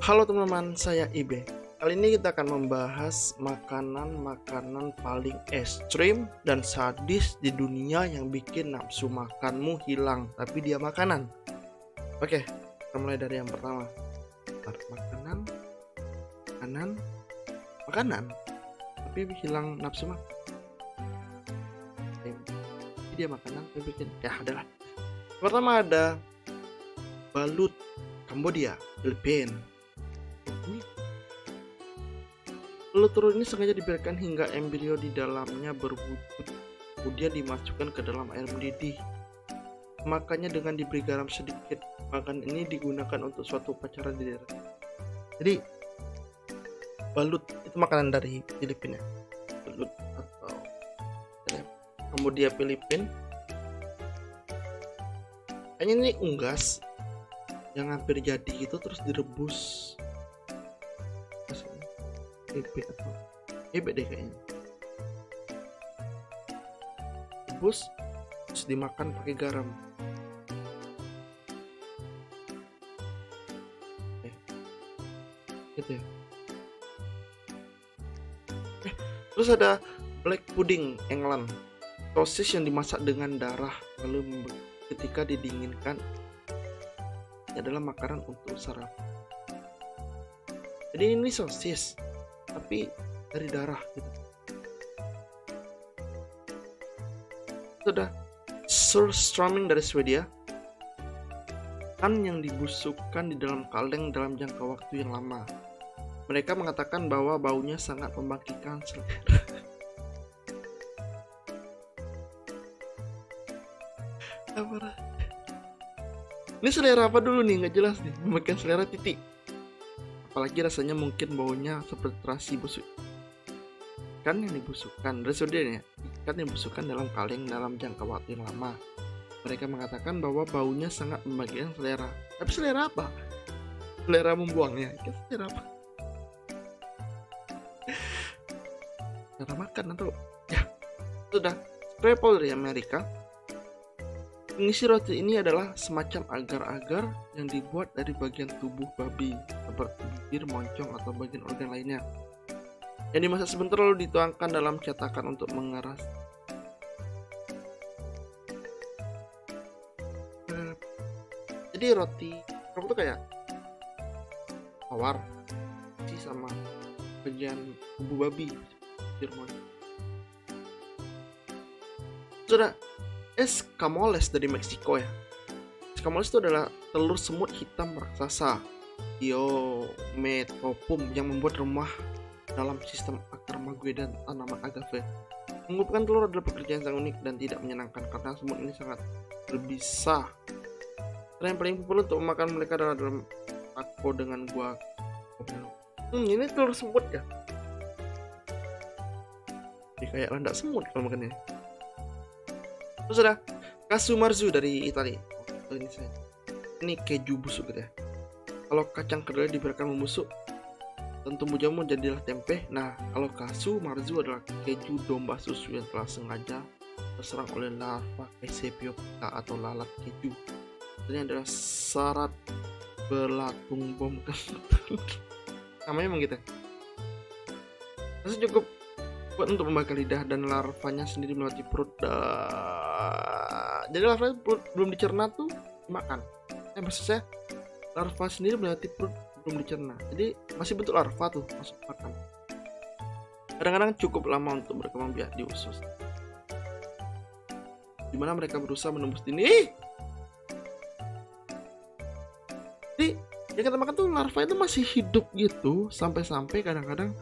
Halo teman-teman, saya Ibe. Kali ini kita akan membahas makanan-makanan paling ekstrim dan sadis di dunia yang bikin nafsu makanmu hilang, tapi dia makanan. Oke, kita mulai dari yang pertama. Makanan, makanan, makanan, tapi hilang nafsu makan. Jadi dia makanan, tapi bikin ya adalah. Pertama ada balut Kambodia, Filipina. Telur telur ini sengaja dibiarkan hingga embrio di dalamnya berwujud, kemudian dimasukkan ke dalam air mendidih. Makannya dengan diberi garam sedikit. Makan ini digunakan untuk suatu upacara di daerah. Jadi balut itu makanan dari Filipina. Balut atau Kambodia Filipina. Kayaknya ini unggas yang hampir jadi itu terus direbus. Bebek atau bebek deh kayaknya. Rebus terus dimakan pakai garam. Gitu ya. Terus ada black pudding England, sosis yang dimasak dengan darah lalu ketika didinginkan ini adalah makanan untuk sarapan. Jadi ini sosis tapi dari darah gitu. Sudah surströmming dari Swedia, kan yang dibusukkan di dalam kaleng dalam jangka waktu yang lama. Mereka mengatakan bahwa baunya sangat membangkitkan selera. Apa? Ini selera apa dulu nih? Nggak jelas nih. Membangkitkan selera titik. Apalagi rasanya mungkin baunya seperti terasi busuk. Ikan yang dibusukkan, resodenya, ikan yang dibusukkan dalam kaleng dalam jangka waktu yang lama. Mereka mengatakan bahwa baunya sangat membangkitkan selera. Tapi selera apa? Selera membuangnya. Selera apa? Selera makan atau ya sudah. Scrapple dari Amerika. Pengisi roti ini adalah semacam agar-agar yang dibuat dari bagian tubuh babi seperti bibir, moncong, atau bagian organ lainnya yang dimasak sebentar lalu dituangkan dalam cetakan untuk mengeras. Jadi roti itu kayak tawar sih sama bagian tubuh babi, bibir, moncong. Sudah. Escamoles dari Meksiko ya. Escamoles itu adalah telur semut hitam raksasa Diometopum yang membuat rumah dalam sistem akar mague dan tanaman agave. Mengumpulkan telur adalah pekerjaan yang sangat unik dan tidak menyenangkan karena semut ini sangat berbisa. Cara yang paling populer untuk memakan mereka adalah dalam taco dengan buah. Ini telur semut ya. Ini kayak landak semut kalau makannya. Terus ada casu marzu dari Italia. Ini keju busuk gitu ya. Kalau kacang kedelai dibiarkan membusuk dan tumbuh jamur jadilah tempe. Nah, kalau casu marzu adalah keju domba susu yang telah sengaja terserang oleh larva Caesapiopita atau lalat keju. Ini adalah syarat belatung bom kentang. Namanya emang gitu. Rasanya cukup buat untuk membakar lidah dan larvanya sendiri melewati perut. Jadi larva belum dicerna tuh dimakan. Maksud saya larva sendiri melewati perut belum dicerna. Jadi masih bentuk larva tuh masuk makan. Kadang-kadang cukup lama untuk berkembang biak di usus. Dimana mereka berusaha menembus dinding. Jadi yang kita makan tuh larva itu masih hidup gitu sampai-sampai kadang-kadang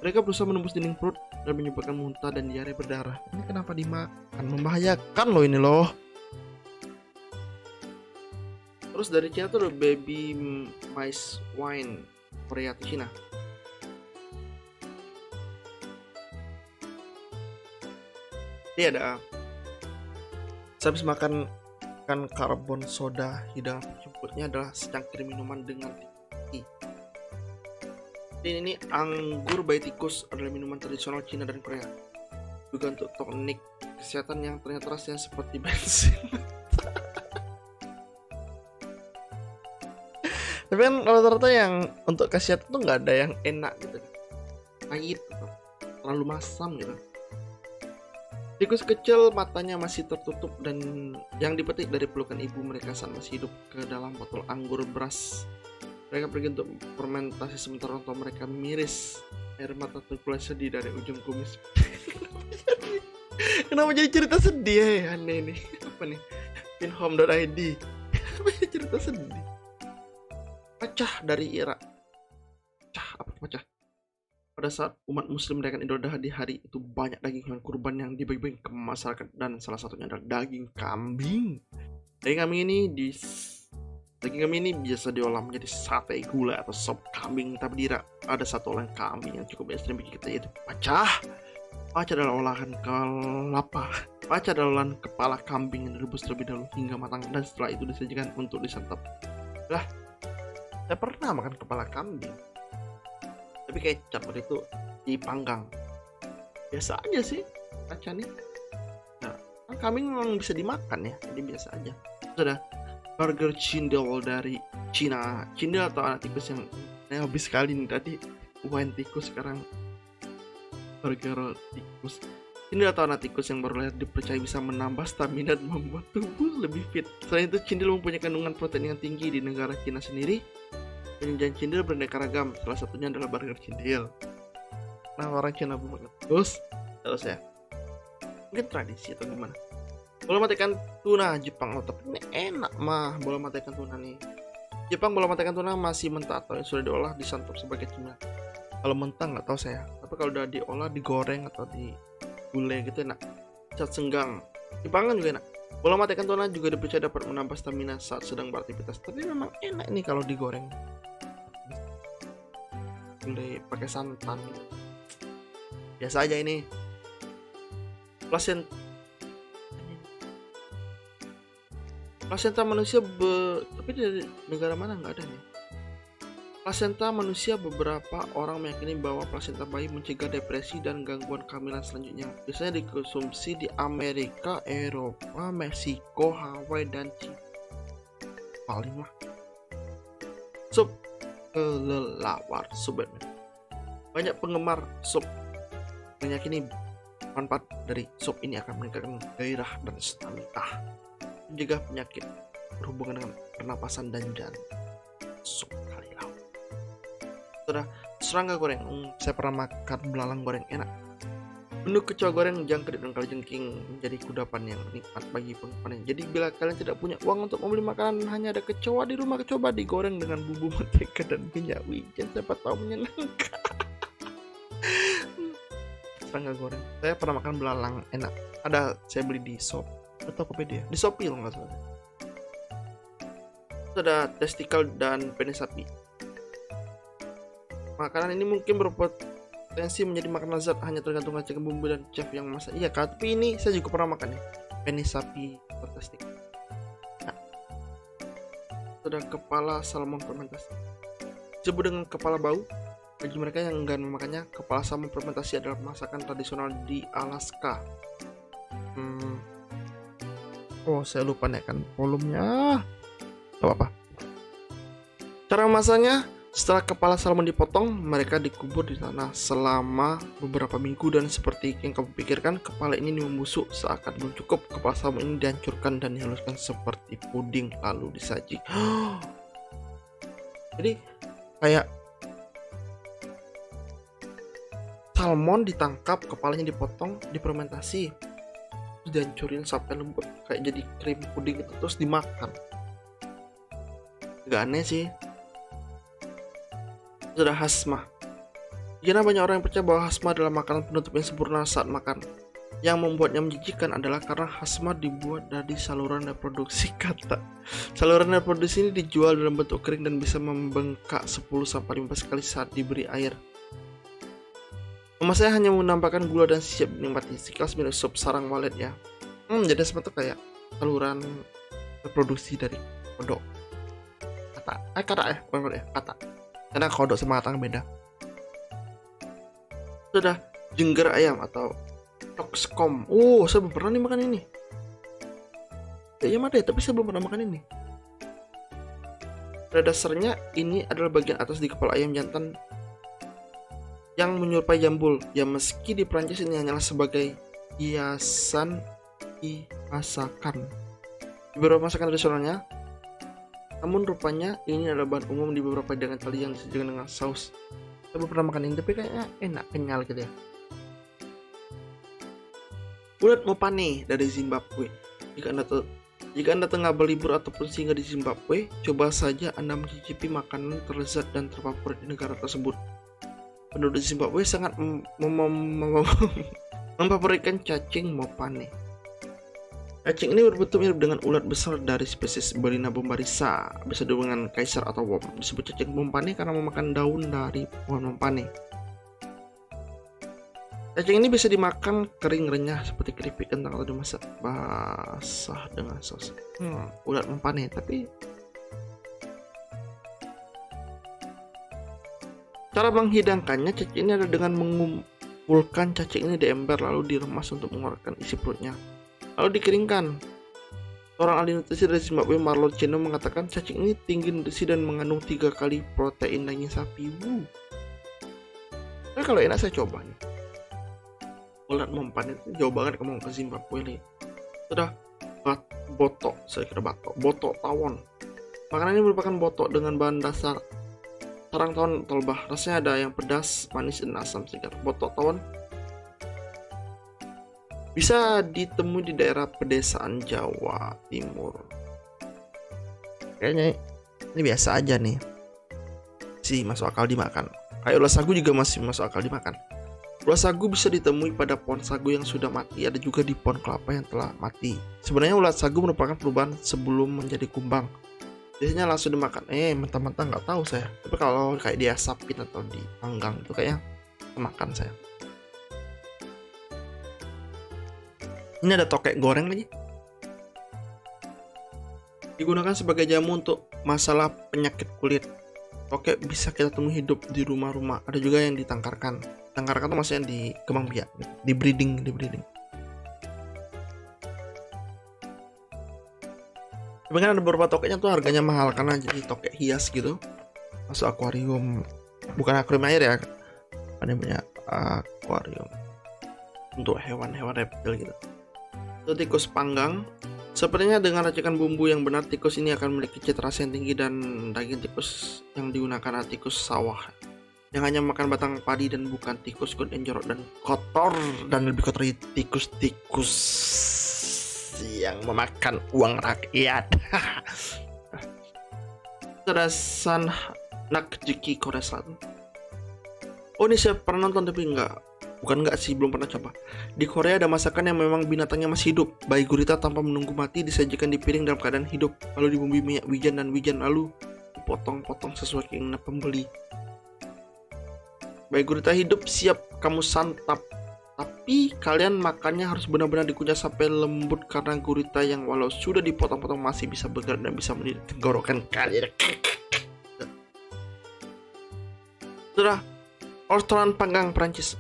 mereka berusaha menembus dinding perut dan menyebabkan muntah dan diare berdarah. Ini kenapa dimakan? Membahayakan loh ini loh. Terus dari Cina tuh ada baby mice wine, Korea atau Cina. Ini ada sehabis makan karbon soda, hidangan penjemputnya adalah secangkir minuman dengan tinggi. Ini anggur bayi tikus adalah minuman tradisional Cina dan Korea. Juga untuk tonik kesehatan yang ternyata rasanya seperti bensin. Tapi kan rata-rata yang untuk khasiat itu nggak ada yang enak gitu, pahit atau terlalu masam gitu. Tikus kecil matanya masih tertutup dan yang dipetik dari pelukan ibu mereka saat masih hidup ke dalam botol anggur beras. Mereka pergi untuk fermentasi sementara orang tua mereka miris. Air mata terkeluar sedih dari ujung kumis. Kenapa jadi cerita sedih ya? Aneh nih. Apa nih? Pinhome.id. Kenapa jadi cerita sedih? Pecah dari Irak. Pecah apa pecah? Pada saat umat muslim merayakan Idul Adha di hari itu banyak daging hewan kurban yang dibagi-bagi ke masyarakat dan salah satunya adalah daging kambing. Daging kambing ini biasa diolah menjadi sate gula atau sop kambing. Tapi tidak ada satu olahan kambing yang cukup ekstrim bagi kita, yaitu pacah. Pacah adalah olahan Pacah adalah olahan kepala kambing yang direbus terlebih dahulu hingga matang dan setelah itu disajikan untuk disantap. Lah, saya pernah makan kepala kambing. Tapi kecap waktu itu dipanggang. Biasa aja sih pacah nih. Nah, kan kambing memang bisa dimakan ya, jadi biasa aja. Sudah burger cindel dari Cina. Cindel atau anak tikus yang habis sekali nih tadi wine tikus, sekarang burger tikus. Cindel atau anak tikus yang baru lahir dipercaya bisa menambah stamina dan membuat tubuh lebih fit. Selain itu, cindel mempunyai kandungan protein yang tinggi di negara Cina sendiri. Penyajian cindel beraneka ragam, salah satunya adalah burger cindel. Nah, orang Cina banget. Terus ya, mungkin tradisi atau gimana? Bola mata ikan tuna Jepang, tapi ini enak mah bola mata ikan tuna nih. Jepang bola mata ikan tuna masih mentah atau yang sudah diolah disantap sebagai cemilan. Kalau mentah nggak tahu saya, tapi kalau udah diolah digoreng atau digulai gitu enak. Cat senggang, Jepang kan juga enak. Bola mata ikan tuna juga dipercaya dapat menambah stamina saat sedang beraktivitas. Tapi memang enak nih kalau digoreng. Gulai pakai santan. Biasa aja ini. Plasenta manusia tapi dari negara mana nggak ada nih. Plasenta manusia, beberapa orang meyakini bahwa plasenta bayi mencegah depresi dan gangguan kehamilan selanjutnya. Biasanya dikonsumsi di Amerika, Eropa, Meksiko, Hawaii, dan China. Paling lah. Sup kelelawar, banyak penggemar sup meyakini manfaat dari sup ini akan meningkatkan gairah dan stamina, mencegah penyakit berhubungan dengan pernapasan dan jantung. Sup kalilau. Sudah, serangga goreng. Saya pernah makan belalang goreng, enak. Menu kecoa goreng, jangkrik dan kalajengking menjadi kudapan yang nikmat bagi penggemar. Jadi bila kalian tidak punya uang untuk membeli makanan, hanya ada kecoa di rumah, coba digoreng dengan bumbu mentega dan minyak wijen, siapa tahu menyenangkan. Serangga goreng. Saya pernah makan belalang, enak. Ada, saya beli di shop atau Tokopedia, di Shopee loh nggak salah. Ada testikel dan penis sapi. Makanan ini mungkin berpotensi menjadi makanan lezat, hanya tergantung racikan bumbu dan chef yang masak. Iya, tapi ini saya juga pernah makan nih, penis sapi atau testikel. Nah, sudah kepala salmon fermentasi. Disebut dengan kepala bau. Bagi mereka yang enggan memakannya, kepala salmon fermentasi adalah masakan tradisional di Alaska. Oh, saya lupa naikkan volumenya. Gak apa-apa. Cara memasaknya, setelah kepala salmon dipotong, mereka dikubur di tanah selama beberapa minggu, dan seperti yang kamu pikirkan, kepala ini membusuk. Seakan belum cukup, kepala salmon ini dihancurkan dan dihaluskan seperti puding lalu disaji. Jadi kayak salmon ditangkap, kepalanya dipotong, difermentasi, dihancurin sampai lembut kayak jadi krim puding itu, terus dimakan. Gak aneh sih. Sudah hasmah. Karena banyak orang yang percaya bahwa hasmah adalah makanan penutup yang sempurna saat makan. Yang membuatnya menjijikan adalah karena hasmah dibuat dari saluran reproduksi kata. Saluran reproduksi ini dijual dalam bentuk kering dan bisa membengkak 10-15 kali saat diberi air. Memasaknya hanya menambahkan gula dan siap dinikmati. Sekilas mirip sup sarang walet ya. Jadi seperti kayak saluran reproduksi dari kodok. Kata. Karena kodok sama kata beda. Sudah jengger ayam atau toxcom. Oh, saya belum pernah nih makan ini. Kayaknya ada ya, tapi saya belum pernah makan ini. Pada dasarnya ini adalah bagian atas di kepala ayam jantan yang menyerupai jambul. Ya meski di Prancis ini hanyalah sebagai hiasan di masakan. Di beberapa masakan tradisionalnya, namun rupanya ini adalah bahan umum di beberapa hidangan Italia yang disajikan dengan saus. Saya belum pernah makan ini, tapi kayaknya enak, kenyal gitu ya. Ulat mopane dari Zimbabwe. Jika Anda tengah berlibur ataupun singgah di Zimbabwe, coba saja Anda mencicipi makanan terlezat dan terfavorit di negara tersebut. Penduduk Zimbabwe sangat memfavoritkan cacing mopane. Cacing ini berbentuk mirip dengan ulat besar dari spesies Bellina bombarisa, bisa dengan kaisar atau worm. Disebut cacing mopane karena memakan daun dari pohon mopane. Cacing ini bisa dimakan kering renyah seperti keripik kentang atau dimasak basah dengan saus. Ulat mopane, tapi cara menghidangkannya cacing ini adalah dengan mengumpulkan cacing ini di ember lalu diremas untuk mengeluarkan isi perutnya, lalu dikeringkan. Seorang ahli nutrisi dari Zimbabwe, Marlon Cheno, mengatakan cacing ini tinggi nutrisi dan mengandung 3 kali protein daging sapi. Tapi kalau enak saya coba nih. Ulat mopane itu jauh banget kamu ke Zimbabwe nih. Sudah botok, saya kira botok tawon. Makanan ini merupakan botok dengan bahan dasar sarang tawon telbah. Rasanya ada yang pedas, manis, dan asam segar. Botok tawon bisa ditemui di daerah pedesaan Jawa Timur. Kayaknya ini biasa aja nih. Sih masuk akal dimakan. Kayak ulat sagu juga masih masuk akal dimakan. Ulat sagu bisa ditemui pada pohon sagu yang sudah mati, ada juga di pohon kelapa yang telah mati. Sebenarnya ulat sagu merupakan perubahan sebelum menjadi kumbang. Biasanya langsung dimakan. Mentah-mentah nggak tahu saya. Tapi kalau kayak diasapin atau dipanggang itu kayaknya makan saya. Ini ada tokek goreng lagi. Digunakan sebagai jamu untuk masalah penyakit kulit. Tokek bisa kita temui hidup di rumah-rumah. Ada juga yang ditangkarkan. Tangkarkan itu maksudnya di kembang biak, di breeding. Sebenarnya ada beberapa tokeknya tuh harganya mahal karena jadi tokek hias gitu. Masuk akuarium, bukan akuarium air ya. Ada yang punya akuarium untuk hewan-hewan reptil gitu. Itu tikus panggang. Sepertinya dengan racikan bumbu yang benar, tikus ini akan memiliki cita rasa yang tinggi dan daging tikus yang digunakan adalah tikus sawah yang hanya makan batang padi dan bukan tikus kulit jorok dan kotor, dan lebih kotor tikus-tikus yang memakan uang rakyat. Terasan Nakjiki, Korea Selatan. Oh, ini saya pernah nonton tapi bukan belum pernah coba. Di Korea ada masakan yang memang binatangnya masih hidup. Bayi gurita tanpa menunggu mati disajikan di piring dalam keadaan hidup, lalu dibumbui minyak wijen lalu dipotong-potong sesuai keinginan pembeli. Bayi gurita hidup siap kamu santap, tapi kalian makannya harus benar-benar dikunyah sampai lembut karena gurita yang walau sudah dipotong-potong masih bisa bergerak dan bisa mendidik tenggorokan kalian. Sudah. Ortolan panggang Prancis.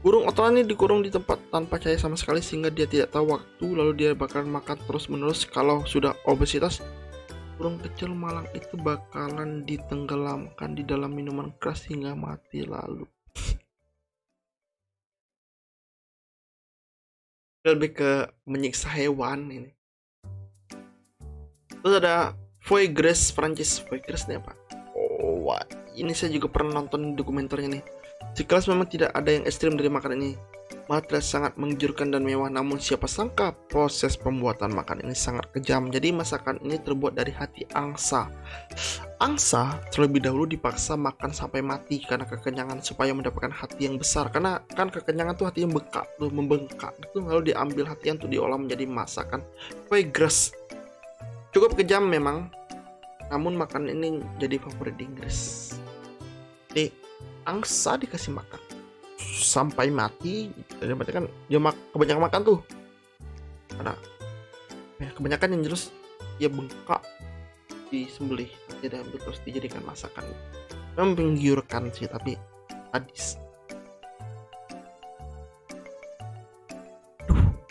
Burung ortolan ini dikurung di tempat tanpa cahaya sama sekali sehingga dia tidak tahu waktu, lalu dia bakalan makan terus-menerus. Kalau sudah obesitas, burung kecil malang itu bakalan ditenggelamkan di dalam minuman keras hingga mati lalu. Lebih ke menyiksa hewan ini. Terus ada foie gras Prancis. Foie gras ini apa? Ini saya juga pernah nonton dokumenternya nih. Sekelas memang tidak ada yang ekstrim dari makanan ini. Malah terlihat sangat menggiurkan dan mewah, namun siapa sangka proses pembuatan makan ini sangat kejam. Jadi masakan ini terbuat dari hati angsa. Angsa terlebih dahulu dipaksa makan sampai mati karena kekenyangan supaya mendapatkan hati yang besar. Karena kan kekenyangan tuh hati yang membengkak itu, lalu diambil hatinya untuk diolah menjadi masakan foie gras. Cukup kejam memang, namun makan ini jadi favorit di Inggris. Jadi angsa dikasih makan sampai mati, jadi berarti kan dia kebanyakan makan tuh, karena kebanyakan yang jelas dia bengkak, disembelih, tidak terus dijadikan masakan. Memang menggiurkan sih, tapi sadis.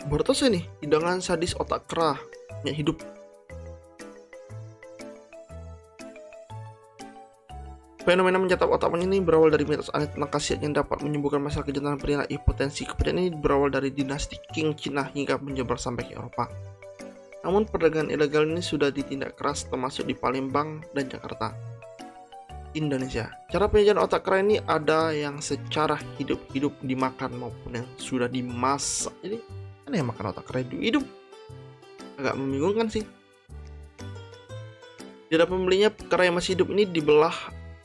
Baru tau saya nih, hidangan sadis otak kera, minyak hidup. Fenomena mencatap otak monyet ini berawal dari mitos aneh tentang khasiat yang dapat menyembuhkan masalah kejantanan pria. Potensi kepercayaan ini berawal dari dinasti Qing Cina hingga menyebar sampai ke Eropa. Namun perdagangan ilegal ini sudah ditindak keras termasuk di Palembang dan Jakarta, Indonesia. Cara penyajian otak kera ini ada yang secara hidup-hidup dimakan maupun yang sudah dimasak. Jadi ada yang makan otak kera hidup? Agak membingungkan sih. Di hadapan pembelinya, kera yang masih hidup ini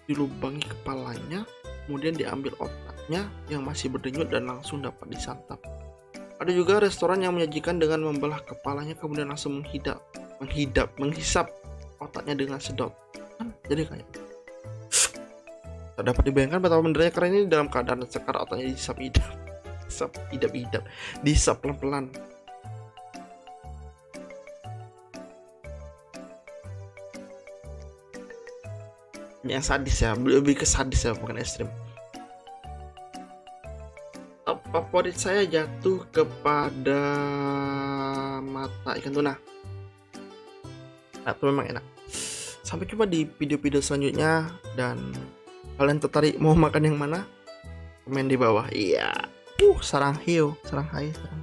dilubangi kepalanya, kemudian diambil otaknya yang masih berdenyut dan langsung dapat disantap. Ada juga restoran yang menyajikan dengan membelah kepalanya kemudian langsung menghisap otaknya dengan sedot. Jadi kayak tak dapat dibayangkan betapa menderanya kera ini dalam keadaan sekar otaknya dihisap dihisap pelan-pelan. Yang sadis ya, lebih ke sadis ya, bukan ekstrim. Top favorit saya jatuh kepada mata ikan tuna. Nah, itu memang enak. Sampai jumpa di video-video selanjutnya, dan kalian tertarik mau makan yang mana? Komen di bawah. Iya. Sarang hiu, sarang hai, sarang.